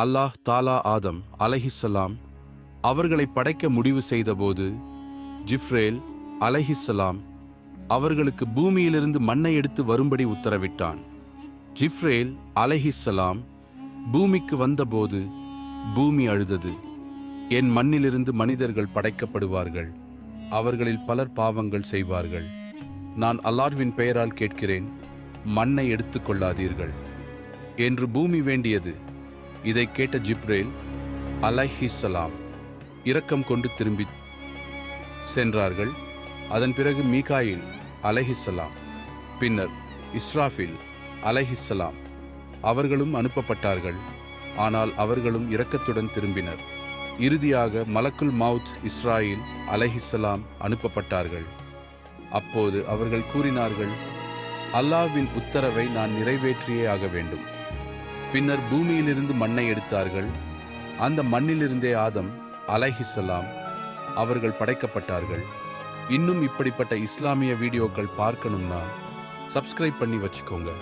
அல்லாஹ் தாலா ஆதம் அலைஹிஸ்ஸலாம் அவர்களை படைக்க முடிவு செய்தபோது ஜிப்ரேல் அலைஹிஸ்ஸலாம் அவர்களுக்கு பூமியிலிருந்து மண்ணை எடுத்து வரும்படி உத்தரவிட்டான். ஜிப்ரேல் அலைஹிஸ்ஸலாம் பூமிக்கு வந்தபோது பூமி அழுதது. என் மண்ணிலிருந்து மனிதர்கள் படைக்கப்படுவார்கள், அவர்களில் பலர் பாவங்கள் செய்வார்கள். நான் அல்லாஹ்வின் பெயரால் கேட்கிறேன், மண்ணை எடுத்துக் கொள்ளாதீர்கள் என்று பூமி வேண்டியது. இதை கேட்ட ஜிப்ரேல் அலைஹிஸ்ஸலாம் இரக்கம் கொண்டு திரும்பி சென்றார்கள். அதன் பிறகு மீகாயில் அலைஹிஸ்ஸலாம், பின்னர் இஸ்ராஃபில் அலைஹிஸ்ஸலாம் அவர்களும் அனுப்பப்பட்டார்கள். ஆனால் அவர்களும் இரக்கத்துடன் திரும்பினர். இறுதியாக மலக்குல் மவுத் இஸ்ராயில் அலைஹிஸ்ஸலாம் அனுப்பப்பட்டார்கள். அப்போது அவர்கள் கூறினார்கள், அல்லாஹ்வின் உத்தரவை நான் நிறைவேற்றியே ஆக வேண்டும். பின்னர் பூமியிலிருந்து மண்ணை எடுத்தார்கள். அந்த மண்ணிலிருந்தே ஆதம் அலைஹிஸ்ஸலாம் அவர்கள் படைக்கப்பட்டார்கள். இன்னும் இப்படிப்பட்ட இஸ்லாமிய வீடியோக்கள் பார்க்கணும்னா சப்ஸ்கிரைப் பண்ணி வச்சுக்கோங்க.